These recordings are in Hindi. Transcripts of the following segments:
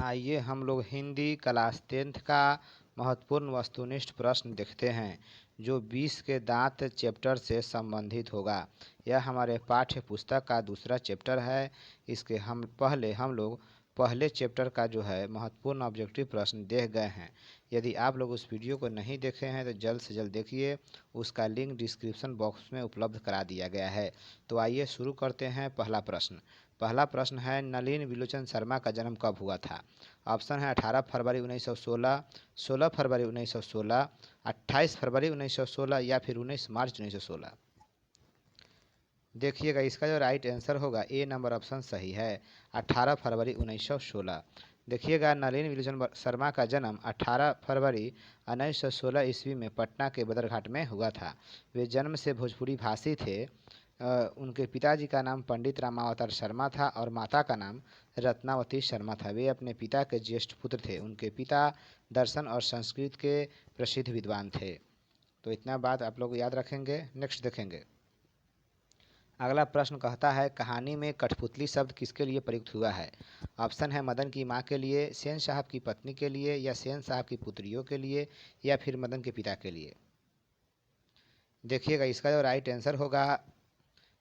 आइए हम लोग हिंदी क्लास 10th का महत्वपूर्ण वस्तुनिष्ठ प्रश्न देखते हैं जो 20 के दांत चैप्टर से संबंधित होगा। यह हमारे पाठ्य पुस्तक का दूसरा चैप्टर है। इसके हम लोग पहले चैप्टर का जो है महत्वपूर्ण ऑब्जेक्टिव प्रश्न देख गए हैं। यदि आप लोग उस वीडियो को नहीं देखे हैं तो जल्द से जल्द देखिए, उसका लिंक डिस्क्रिप्शन बॉक्स में उपलब्ध करा दिया गया है। तो आइए शुरू करते हैं। पहला प्रश्न है, नलिन विलोचन शर्मा का जन्म कब हुआ था? ऑप्शन है 18 फरवरी 1916, 16 फरवरी 1916, 28 फरवरी 1916 या फिर 19 मार्च 1916। देखिएगा, इसका जो राइट आंसर होगा ए नंबर ऑप्शन सही है, 18 फरवरी 1916। देखिएगा, नलिन विलोचन शर्मा का जन्म 18 फरवरी 1916 ईस्वी में पटना के बदरघाट में हुआ था। वे जन्म से भोजपुरी भाषी थे। उनके पिताजी का नाम पंडित रामावतार शर्मा था और माता का नाम रत्नावती शर्मा था। वे अपने पिता के ज्येष्ठ पुत्र थे। उनके पिता दर्शन और संस्कृत के प्रसिद्ध विद्वान थे। तो इतना बात आप लोग याद रखेंगे। नेक्स्ट देखेंगे। अगला प्रश्न कहता है, कहानी में कठपुतली शब्द किसके लिए प्रयुक्त हुआ है? ऑप्शन है मदन की माँ के लिए, सेन साहब की पत्नी के लिए, या सेन साहब की पुत्रियों के लिए, या फिर मदन के पिता के लिए। देखिएगा, इसका जो राइट आंसर होगा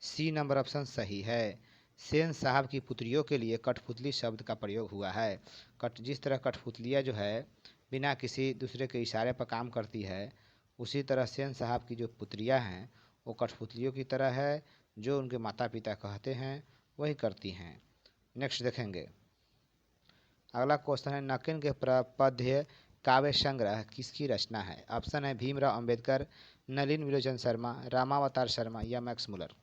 सी नंबर ऑप्शन सही है, सेन साहब की पुत्रियों के लिए कठपुतली शब्द का प्रयोग हुआ है। जिस तरह कठपुतलियाँ जो है बिना किसी दूसरे के इशारे पर काम करती है, उसी तरह सेन साहब की जो पुत्रियाँ हैं वो कठपुतलियों की तरह है, जो उनके माता पिता कहते हैं वही करती हैं। नेक्स्ट देखेंगे। अगला क्वेश्चन है, नकिन के प्रपद्य काव्य संग्रह किसकी रचना है? ऑप्शन है भीमराव अंबेडकर, नलिन विलोचन शर्मा, रामावतार शर्मा या मैक्स मुलर।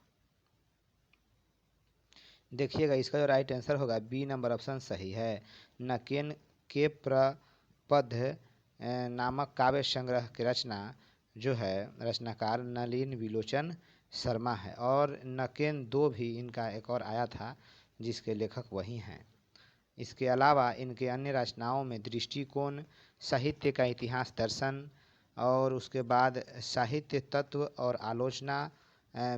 देखिएगा, इसका जो राइट आंसर होगा बी नंबर ऑप्शन सही है, नकेन के प्रपद्य नामक काव्य संग्रह की रचना जो है रचनाकार नलिन विलोचन शर्मा है। और नकेन 2 भी इनका एक और आया था जिसके लेखक वही हैं। इसके अलावा इनके अन्य रचनाओं में दृष्टिकोण, साहित्य का इतिहास, दर्शन और उसके बाद साहित्य तत्व और आलोचना,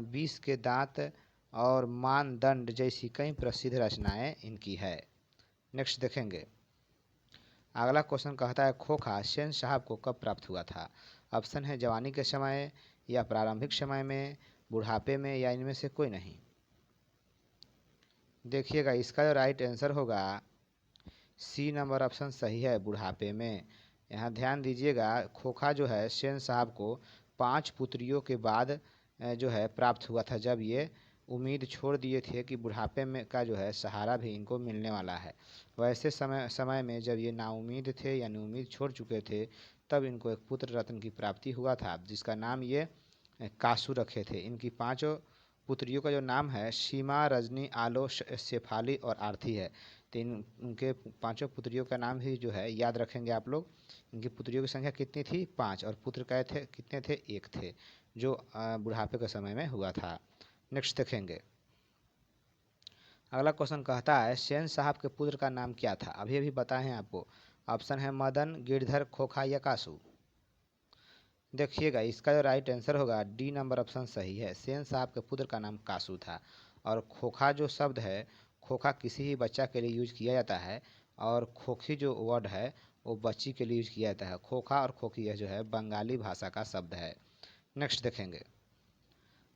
20 के दांत और मानदंड जैसी कई प्रसिद्ध रचनाएं इनकी है। नेक्स्ट देखेंगे। अगला क्वेश्चन कहता है, खोखा सेन साहब को कब प्राप्त हुआ था? ऑप्शन है जवानी के समय, या प्रारंभिक समय में, बुढ़ापे में, या इनमें से कोई नहीं। देखिएगा, इसका जो राइट आंसर होगा सी नंबर ऑप्शन सही है, बुढ़ापे में। यहाँ ध्यान दीजिएगा, खोखा जो है सेन साहब को 5 पुत्रियों के बाद जो है प्राप्त हुआ था, जब ये उम्मीद छोड़ दिए थे कि बुढ़ापे में का जो है सहारा भी इनको मिलने वाला है। वैसे समय में जब ये नाउम्मीद थे यानी उम्मीद छोड़ चुके थे, तब इनको एक पुत्र रत्न की प्राप्ति हुआ था जिसका नाम ये कासू रखे थे। इनकी 5 पुत्रियों का जो नाम है सीमा, रजनी, आलो, शेफाली और आरती है। तो उनके 5 पुत्रियों का नाम भी जो है याद रखेंगे आप लोग। इनकी पुत्रियों की संख्या कितनी थी? 5। और पुत्र कहे थे कितने थे? 1 थे, जो बुढ़ापे के समय में हुआ था। नेक्स्ट देखेंगे। अगला क्वेश्चन कहता है, सेन साहब के पुत्र का नाम क्या था? अभी बताए हैं आपको। ऑप्शन है मदन, गिरधर, खोखा या कासू। देखिएगा, इसका जो राइट आंसर होगा डी नंबर ऑप्शन सही है, सेन साहब के पुत्र का नाम कासू था। और खोखा जो शब्द है, खोखा किसी ही बच्चा के लिए यूज किया जाता है, और खोखी जो वर्ड है वो बच्ची के लिए यूज किया जाता है। खोखा और खोखी यह जो है बंगाली भाषा का शब्द है। नेक्स्ट देखेंगे।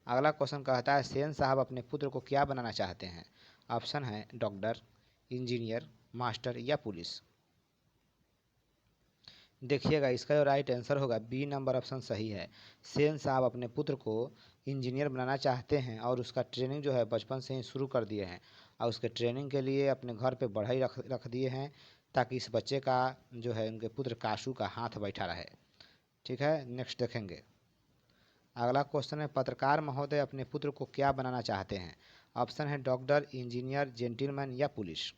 अगला क्वेश्चन कहता है, सेन साहब अपने पुत्र को क्या बनाना चाहते हैं? ऑप्शन है डॉक्टर, इंजीनियर, मास्टर या पुलिस। देखिएगा, इसका जो राइट आंसर होगा बी नंबर ऑप्शन सही है, सेन साहब अपने पुत्र को इंजीनियर बनाना चाहते हैं और उसका ट्रेनिंग जो है बचपन से ही शुरू कर दिए हैं, और उसके ट्रेनिंग के लिए अपने घर पे बढ़ई रख दिए हैं ताकि इस बच्चे का जो है उनके पुत्र काशू का हाथ बैठा रहे। ठीक है, नेक्स्ट देखेंगे। अगला क्वेश्चन है, पत्रकार महोदय अपने पुत्र को क्या बनाना चाहते हैं? ऑप्शन है डॉक्टर, इंजीनियर, जेंटिलमैन या पुलिस।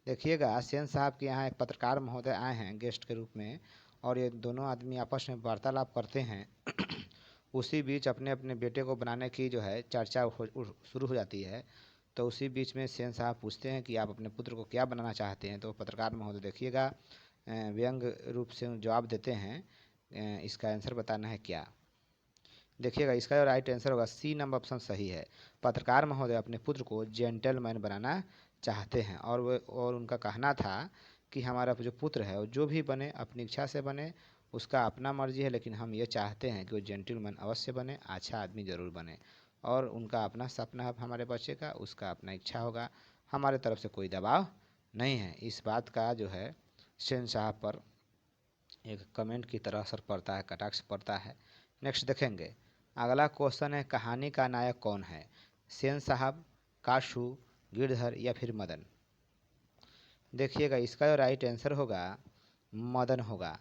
देखिएगा, सेन साहब के यहाँ एक पत्रकार महोदय आए हैं गेस्ट के रूप में, और ये दोनों आदमी आपस में वार्तालाप करते हैं। उसी बीच अपने अपने बेटे को बनाने की जो है चर्चा शुरू हो जाती है। तो उसी बीच में सेन साहब पूछते हैं कि आप अपने पुत्र को क्या बनाना चाहते हैं? तो पत्रकार महोदय देखिएगा व्यंग रूप से जवाब देते हैं, इसका आंसर बताना है क्या। देखिएगा, इसका जो राइट आंसर होगा सी नंबर ऑप्शन सही है, पत्रकार महोदय अपने पुत्र को जेंटलमैन बनाना चाहते हैं। और उनका कहना था कि हमारा जो पुत्र है वो जो भी बने अपनी इच्छा से बने, उसका अपना मर्जी है, लेकिन हम ये चाहते हैं कि वो जेंटलमैन अवश्य बने, अच्छा आदमी ज़रूर बने। और उनका अपना सपना है हमारे बच्चे का, उसका अपना इच्छा होगा, हमारे तरफ से कोई दबाव नहीं है। इस बात का जो है सेन साहब पर एक कमेंट की तरह असर पड़ता है, कटाक्ष पड़ता है। नेक्स्ट देखेंगे, अगला क्वेश्चन है कहानी का नायक कौन है? सेन साहब, काशू, गिरधर या फिर मदन? देखिएगा इसका जो राइट आंसर होगा मदन होगा।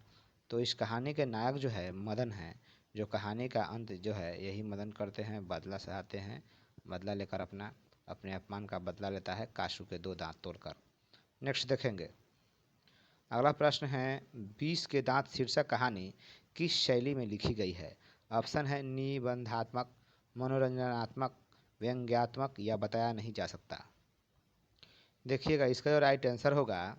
तो इस कहानी के नायक जो है मदन है, जो कहानी का अंत जो है यही मदन करते हैं, बदला चाहते हैं, बदला लेकर अपने अपमान का बदला लेता है काशू के 2 दांत तोड़कर। नेक्स्ट देखेंगे, अगला प्रश्न है 20 के दांत शीर्षक कहानी किस शैली में लिखी गई है? ऑप्शन है निबंधात्मक, मनोरंजनात्मक, व्यंग्यात्मक या बताया नहीं जा सकता। देखिएगा इसका जो राइट आंसर होगा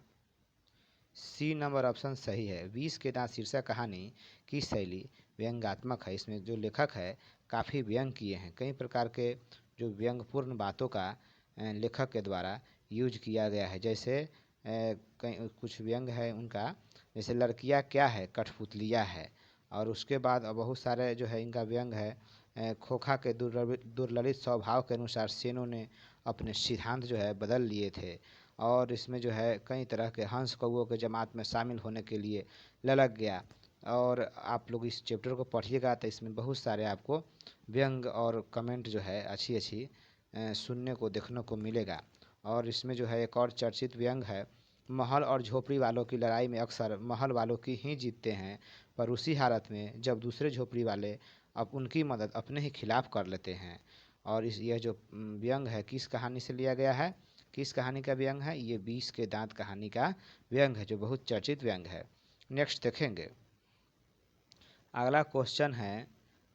सी नंबर ऑप्शन सही है। 20 के दांत शीर्षक कहानी की शैली व्यंग्यात्मक है। इसमें जो लेखक है काफ़ी व्यंग किए हैं, कई प्रकार के जो व्यंगपूर्ण बातों का लेखक के द्वारा यूज किया गया है। जैसे कई कुछ व्यंग है उनका, जैसे लड़कियां क्या है, कठपुतलियाँ है। और उसके बाद बहुत सारे जो है इनका व्यंग है खोखा के दुर्ललित स्वभाव के अनुसार सेनों ने अपने सिद्धांत जो है बदल लिए थे। और इसमें जो है कई तरह के हंस कौओं के जमात में शामिल होने के लिए ललक गया। और आप लोग इस चैप्टर को पढ़िएगा तो इसमें बहुत सारे आपको व्यंग और कमेंट जो है अच्छी अच्छी सुनने को देखने को मिलेगा। और इसमें जो है एक और चर्चित व्यंग है, महल और झोपड़ी वालों की लड़ाई में अक्सर महल वालों की ही जीतते हैं, पर उसी हालत में जब दूसरे झोपड़ी वाले अब उनकी मदद अपने ही खिलाफ कर लेते हैं। और यह जो व्यंग है किस कहानी से लिया गया है, किस कहानी का व्यंग है? ये 20 के दांत कहानी का व्यंग है, जो बहुत चर्चित व्यंग है। नेक्स्ट देखेंगे, अगला क्वेश्चन है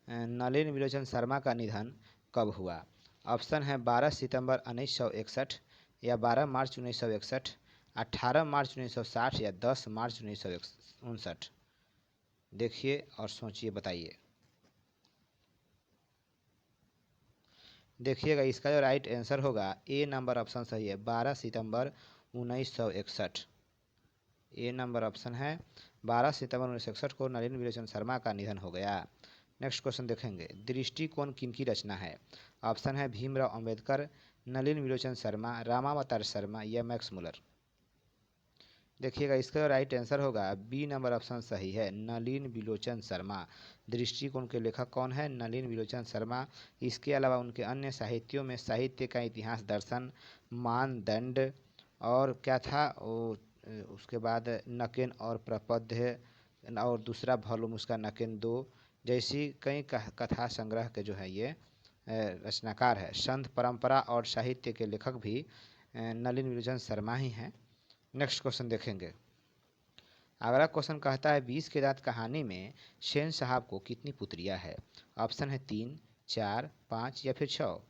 नलिन विलोचन शर्मा का निधन कब हुआ? ऑप्शन है 12 सितंबर 1961 या 12 मार्च 1961, 18 मार्च 1960 या 10 मार्च 1959। देखिए और सोचिए, बताइए। देखिएगा इसका जो राइट आंसर होगा ए नंबर ऑप्शन सही है, 12 सितंबर 1961। ए नंबर ऑप्शन है 12 सितंबर 1961 को नलिन विलोचन शर्मा का निधन हो गया। नेक्स्ट क्वेश्चन देखेंगे, दृष्टिकोण किनकी रचना है? ऑप्शन है भीमराव अंबेडकर, नलिन विलोचन शर्मा, रामावतार शर्मा या मैक्स मुलर। देखिएगा इसका राइट आंसर होगा बी नंबर ऑप्शन सही है, नलिन विलोचन शर्मा। दृष्टिकोण के लेखक कौन है? नलिन विलोचन शर्मा। इसके अलावा उनके अन्य साहित्यों में साहित्य का इतिहास, दर्शन, मानदंड और क्या था वो, उसके बाद नकेन और प्रपद्य और दूसरा वॉल्यूम उसका नकेन 2 जैसी कई कथा संग्रह के जो है ये रचनाकार है। संत परंपरा और साहित्य के लेखक भी नलिन विलोचन शर्मा ही हैं। नेक्स्ट क्वेश्चन देखेंगे, अगला क्वेश्चन कहता है 20 के दांत कहानी में सेन साहब को कितनी पुत्रियां है? ऑप्शन है 3, 4, 5 या फिर 6।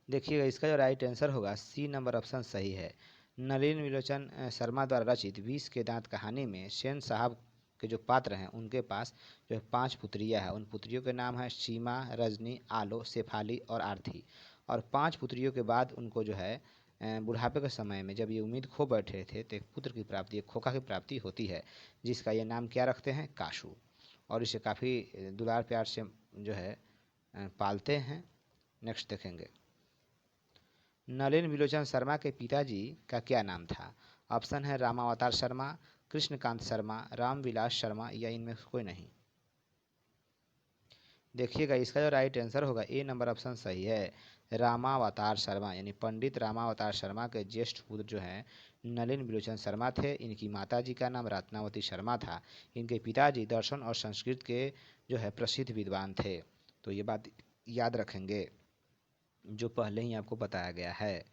देखिएगा इसका जो राइट आंसर होगा सी नंबर ऑप्शन सही है। नलिन विलोचन शर्मा द्वारा रचित 20 के दांत कहानी में सेन साहब के जो पात्र हैं उनके पास जो 5 पुत्रियां हैं। उन पुत्रियों के नाम है सीमा, रजनी, आलो, शेफाली और आरती। और 5 पुत्रियों के बाद उनको जो है बुढ़ापे के समय में जब ये उम्मीद खो बैठे थे तो एक पुत्र की प्राप्ति, एक खोखा की प्राप्ति होती है, जिसका ये नाम क्या रखते हैं? काशू। और इसे काफ़ी दुलार प्यार से जो है पालते हैं। नेक्स्ट देखेंगे, नलिन विलोचन शर्मा के पिताजी का क्या नाम था? ऑप्शन है रामावतार शर्मा, कृष्णकांत शर्मा, रामविलास शर्मा या इनमें कोई नहीं। देखिएगा इसका जो राइट आंसर होगा ए नंबर ऑप्शन सही है, रामावतार शर्मा। यानी पंडित रामावतार शर्मा के ज्येष्ठ पुत्र जो हैं नलिन विलोचन शर्मा थे। इनकी माताजी का नाम रत्नावती शर्मा था। इनके पिताजी दर्शन और संस्कृत के जो है प्रसिद्ध विद्वान थे। तो ये बात याद रखेंगे जो पहले ही आपको बताया गया है।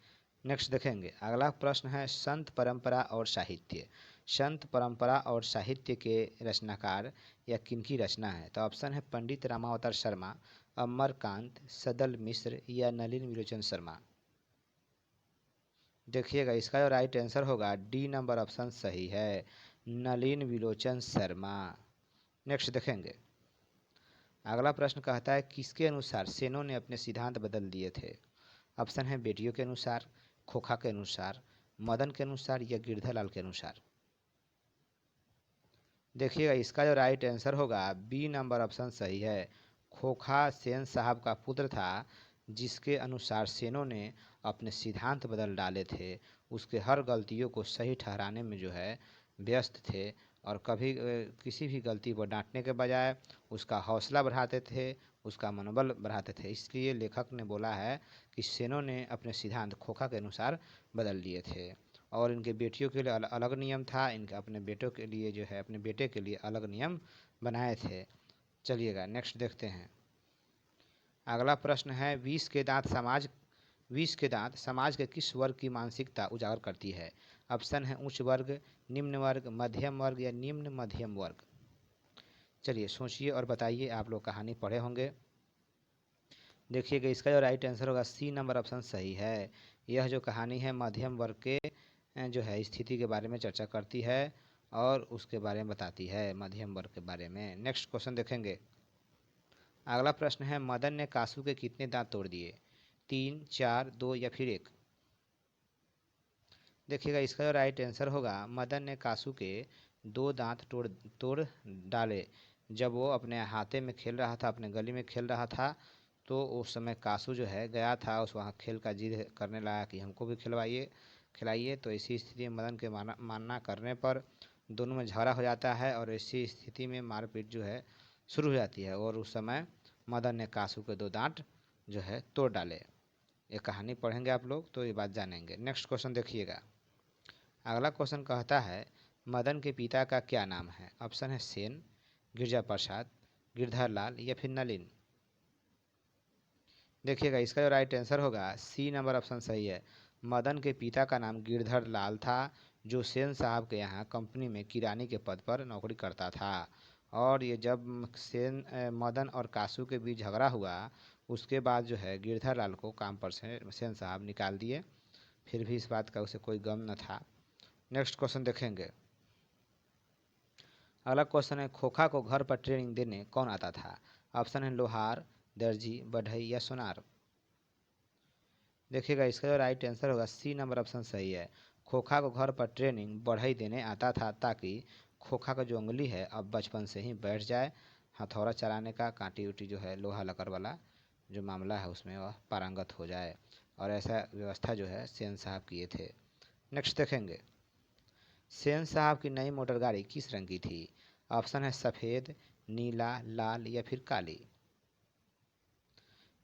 नेक्स्ट देखेंगे, अगला प्रश्न है संत परंपरा और साहित्य। संत परंपरा और साहित्य के रचनाकार या किनकी रचना है? तो ऑप्शन है पंडित रामावतार शर्मा, अमरकांत, सदल मिश्र या नलिन विलोचन शर्मा। देखिएगा इसका जो राइट आंसर होगा डी नंबर ऑप्शन सही है, नलिन विलोचन शर्मा। नेक्स्ट देखेंगे, अगला प्रश्न कहता है किसके अनुसार सेनों ने अपने सिद्धांत बदल दिए थे? ऑप्शन है बेटियों के अनुसार, खोखा के अनुसार, मदन के अनुसार या गिरधर लाल के अनुसार? देखिएगा इसका जो राइट आंसर होगा बी नंबर ऑप्शन सही है। खोखा सेन साहब का पुत्र था, जिसके अनुसार सेनों ने अपने सिद्धांत बदल डाले थे। उसके हर गलतियों को सही ठहराने में जो है व्यस्त थे, और कभी किसी भी गलती को डांटने के बजाय उसका हौसला बढ़ाते थे, उसका मनोबल बढ़ाते थे। इसलिए लेखक ने बोला है कि सेनों ने अपने सिद्धांत खोखा के अनुसार बदल लिए थे। और इनके बेटियों के लिए अलग नियम था, इनके अपने बेटों के लिए जो है अपने बेटे के लिए अलग नियम बनाए थे। चलिएगा नेक्स्ट देखते हैं। अगला प्रश्न है, विष के दांत समाज के किस वर्ग की मानसिकता उजागर करती है? ऑप्शन है उच्च वर्ग, निम्न वर्ग, मध्यम वर्ग या निम्न मध्यम वर्ग। चलिए सोचिए और बताइए। आप लोग कहानी पढ़े होंगे। देखिएगा इसका जो राइट आंसर होगा सी नंबर ऑप्शन सही है। यह जो कहानी है मध्यम वर्ग के जो है स्थिति के बारे में चर्चा करती है और उसके बारे में बताती है, मध्यम वर्ग के बारे में। नेक्स्ट क्वेश्चन देखेंगे। अगला प्रश्न है, मदन ने कासू के कितने दांत तोड़ दिए? 3, 4, 2 या फिर 1? देखिएगा इसका जो राइट आंसर होगा, मदन ने कासू के 2 दांत तोड़ डाले। जब वो अपने हाथे में खेल रहा था, अपने गली में खेल रहा था, तो उस समय कासू जो है गया था उस वहाँ खेल का जिद करने लगा कि हमको भी खिलाइए। तो इसी स्थिति में मदन के मानना करने पर दोनों में झगड़ा हो जाता है और इसी स्थिति में मारपीट जो है शुरू हो जाती है, और उस समय मदन ने कासू के 2 दांत जो है तोड़ डाले। ये कहानी पढ़ेंगे आप लोग तो ये बात जानेंगे। नेक्स्ट क्वेश्चन देखिएगा। अगला क्वेश्चन कहता है, मदन के पिता का क्या नाम है? ऑप्शन है सेन, गिरजा प्रसाद, गिरधर लाल या फिर नलिन। देखिएगा इसका जो राइट आंसर होगा सी नंबर ऑप्शन सही है। मदन के पिता का नाम गिरधर लाल था, जो सेन साहब के यहाँ कंपनी में किरानी के पद पर नौकरी करता था। और ये जब मदन और कासू के बीच झगड़ा हुआ, उसके बाद जो है गिरधर लाल को काम पर से सेन साहब निकाल दिए। फिर भी इस बात का उसे कोई गम न था। नेक्स्ट क्वेश्चन देखेंगे। अगला क्वेश्चन है, खोखा को घर पर ट्रेनिंग देने कौन आता था? ऑप्शन है लोहार, दर्जी, बढ़ई या सोनार। देखिएगा इसका जो राइट आंसर होगा सी नंबर ऑप्शन सही है। खोखा को घर पर ट्रेनिंग बढ़ई देने आता था, ताकि खोखा का जो उंगली है अब बचपन से ही बैठ जाए। हथौड़ा चलाने का, कांटी उटी जो है लोहा लकड़ वाला जो मामला है उसमें वह पारंगत हो जाए, और ऐसा व्यवस्था जो है सेन साहब किए थे। नेक्स्ट देखेंगे। सेन साहब की नई मोटर गाड़ी किस रंग की थी? ऑप्शन है सफ़ेद, नीला, लाल या फिर काली।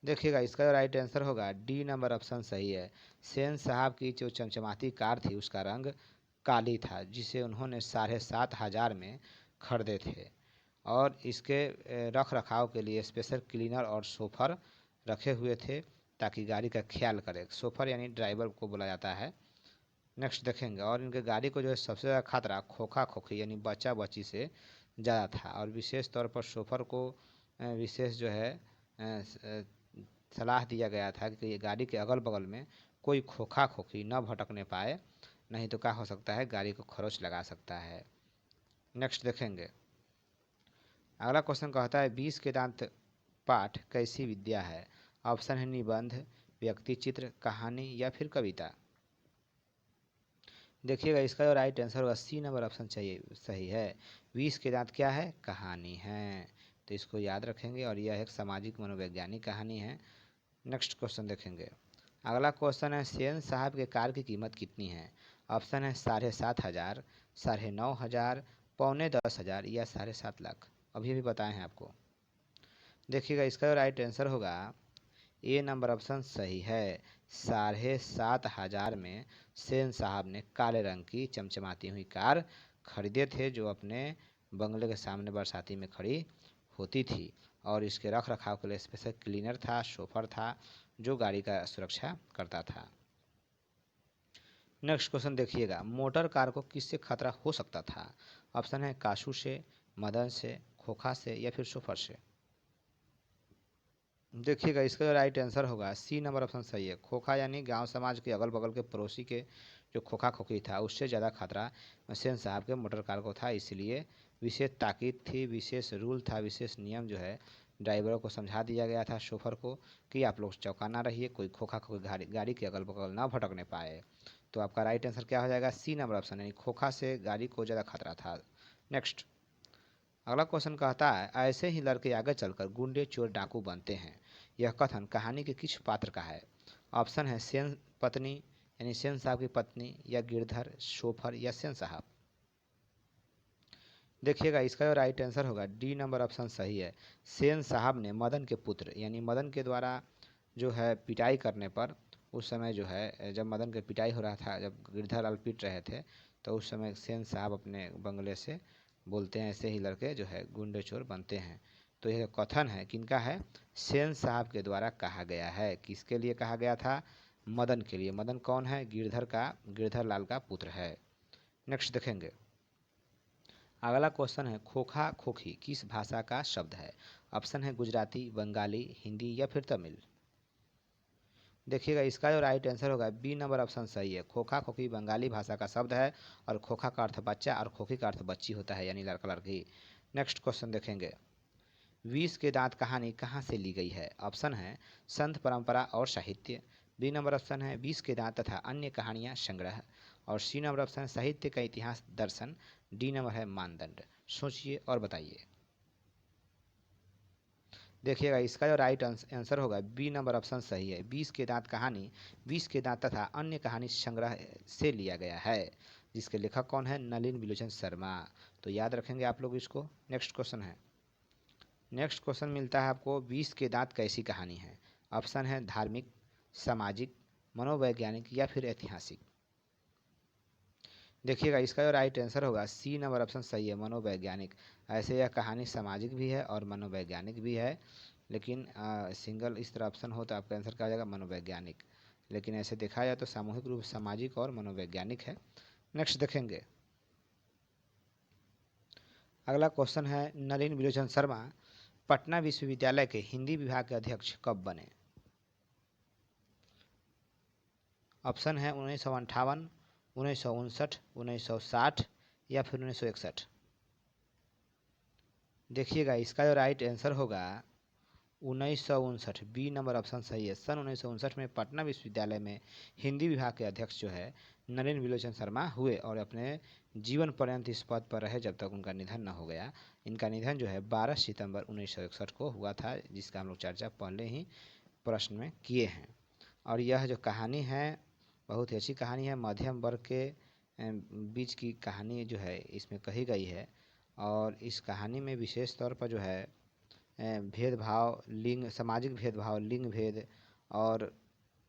देखिएगा इसका राइट आंसर होगा डी नंबर ऑप्शन सही है। सेन साहब की जो चमचमाती कार थी उसका रंग काली था, जिसे उन्होंने 7,500 में खरीदे थे। और इसके रख रखाव के लिए स्पेशल क्लीनर और शोफर रखे हुए थे, ताकि गाड़ी का ख्याल करे। शोफर यानी ड्राइवर को बोला जाता है। नेक्स्ट देखेंगे। और इनके गाड़ी को जो है सबसे ज़्यादा खतरा खोखा खोखी यानी बच्चा बच्ची से ज़्यादा था, और विशेष तौर पर शोफर को विशेष जो है सलाह दिया गया था कि ये गाड़ी के अगल बगल में कोई खोखा खोखी न भटकने पाए, नहीं तो क्या हो सकता है गाड़ी को खरोच लगा सकता है। नेक्स्ट देखेंगे। अगला क्वेश्चन कहता है, 20 के दांत पाठ कैसी विद्या है? ऑप्शन है निबंध, व्यक्ति चित्र, कहानी या फिर कविता। देखिएगा इसका जो राइट आंसर होगा सी नंबर ऑप्शन सही है। 20 के दांत क्या है? कहानी है। तो इसको याद रखेंगे, और यह एक सामाजिक मनोवैज्ञानिक कहानी है। नेक्स्ट क्वेश्चन देखेंगे। अगला क्वेश्चन है, सेन साहब के कार की कीमत कितनी है? ऑप्शन है 7,500, 9,500, 9,10,000 या 7,50,000। अभी अभी बताए हैं आपको। देखिएगा इसका राइट आंसर होगा ए नंबर ऑप्शन सही है। 7,500 में सेन साहब ने काले रंग की चमचमाती हुई कार खरीदे थे, जो अपने बंगले के सामने बरसाती में खड़ी होती थी। और इसके रख रखाव के लिए स्पेशल क्लीनर था, शोफर था, जो गाड़ी का सुरक्षा करता था। नेक्स्ट क्वेश्चन देखिएगा। मोटर कार को किससे खतरा हो सकता था? ऑप्शन है कासू से, मदन से, खोखा से या फिर शोफर से। देखिएगा इसका राइट आंसर होगा सी नंबर ऑप्शन सही है। खोखा यानी गांव समाज के अगल बगल के पड़ोसी के जो खोखा खोखी था, उससे ज़्यादा खतरा सेन साहब के मोटर कार को था। इसलिए विशेष ताकीद थी, विशेष रूल था, विशेष नियम जो है ड्राइवरों को समझा दिया गया था, शोफर को, कि आप लोग चौकन्ना रहिए, कोई खोखा खोखी गाड़ी के अगल बगल ना भटकने पाए। तो आपका राइट आंसर क्या हो जाएगा, सी नंबर ऑप्शन, यानी खोखा से गाड़ी को ज़्यादा खतरा था। नेक्स्ट अगला क्वेश्चन कहता है, ऐसे ही लड़के आगे चलकर गुंडे चोर डाकू बनते हैं, यह कथन कहानी के किस पात्र का है। ऑप्शन है सेन पत्नी यानी सेन साहब की पत्नी, या गिरधर, शोफर या सेन साहब। देखिएगा इसका जो राइट आंसर होगा डी नंबर ऑप्शन सही है। सेन साहब ने मदन के पुत्र यानी मदन के द्वारा जो है पिटाई करने पर, उस समय जो है जब मदन के पिटाई हो रहा था, जब गिरधर लाल पीट रहे थे, तो उस समय सेन साहब अपने बंगले से बोलते हैं ऐसे ही लड़के जो है गुंडे चोर बनते हैं। तो यह कथन है किनका है, सेन साहब के द्वारा कहा गया है। किसके लिए कहा गया था, मदन के लिए। मदन कौन है, गिरधर लाल का पुत्र है। नेक्स्ट देखेंगे अगला क्वेश्चन है, खोखा खोखी किस भाषा का शब्द है। ऑप्शन है गुजराती, बंगाली, हिंदी या फिर तमिल। देखिएगा इसका जो राइट आंसर होगा बी नंबर ऑप्शन सही है। खोखा खोखी बंगाली भाषा का शब्द है, और खोखा का अर्थ बच्चा और खोखी का अर्थ बच्ची होता है, यानी लड़का लड़की। नेक्स्ट क्वेश्चन देखेंगे, विष के दांत कहानी कहाँ से ली गई है। ऑप्शन है संत परंपरा और साहित्य, बी नंबर ऑप्शन है विष के दांत तथा अन्य कहानियाँ संग्रह, और सी नंबर ऑप्शन है साहित्य का इतिहास दर्शन, डी नंबर है मानदंड। सोचिए और बताइए। देखिएगा इसका जो राइट आंसर होगा बी नंबर ऑप्शन सही है। विष के दांत कहानी विष के दांत तथा अन्य कहानी संग्रह से लिया गया है, जिसके लेखक कौन है, नलिन विलोचन शर्मा। तो याद रखेंगे आप लोग इसको। नेक्स्ट क्वेश्चन है, नेक्स्ट क्वेश्चन मिलता है आपको, विष के दांत कैसी कहानी है। ऑप्शन है धार्मिक, सामाजिक, मनोवैज्ञानिक या फिर ऐतिहासिक। देखिएगा इसका जो राइट आंसर होगा सी नंबर ऑप्शन सही है, मनोवैज्ञानिक। ऐसे यह कहानी सामाजिक भी है और मनोवैज्ञानिक भी है, लेकिन सिंगल इस तरह ऑप्शन हो तो आपका आंसर क्या हो जाएगा, मनोवैज्ञानिक। लेकिन ऐसे देखा जाए तो सामूहिक रूप सामाजिक और मनोवैज्ञानिक है। नेक्स्ट देखेंगे अगला क्वेश्चन है, नलिन विलोचन शर्मा पटना विश्वविद्यालय के हिंदी विभाग के अध्यक्ष कब बने। ऑप्शन है 1958, 1959, 1960 या फिर 1961। देखिएगा इसका जो राइट आंसर होगा 1959, बी नंबर ऑप्शन सही है। सन 1959 में पटना विश्वविद्यालय में हिंदी विभाग के अध्यक्ष जो है नलिन विलोचन शर्मा हुए, और अपने जीवन पर्यंत इस पद पर रहे जब तक उनका निधन न हो गया। इनका निधन जो है 12 सितंबर 1961 को हुआ था, जिसका हम लोग चर्चा पहले ही प्रश्न में किए हैं। और यह जो कहानी है बहुत ही अच्छी कहानी है, मध्यम वर्ग के बीच की कहानी जो है इसमें कही गई है। और इस कहानी में विशेष तौर पर जो है भेदभाव, लिंग, सामाजिक भेदभाव, लिंग भेद और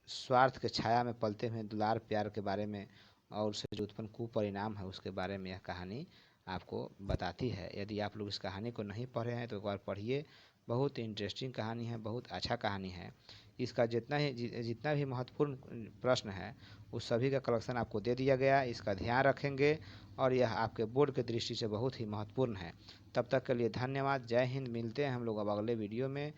स्वार्थ के छाया में पलते हुए दुलार प्यार के बारे में, और उससे जो उत्पन्न कुपरिणाम है उसके बारे में यह कहानी आपको बताती है। यदि आप लोग इस कहानी को नहीं पढ़े हैं तो एक बार पढ़िए, बहुत इंटरेस्टिंग कहानी है, बहुत अच्छा कहानी है। इसका जितना भी महत्वपूर्ण प्रश्न है उस सभी का कलेक्शन आपको दे दिया गया, इसका ध्यान रखेंगे, और यह आपके बोर्ड की दृष्टि से बहुत ही महत्वपूर्ण है। तब तक के लिए धन्यवाद, जय हिंद। मिलते हैं हम लोग अब अगले वीडियो में।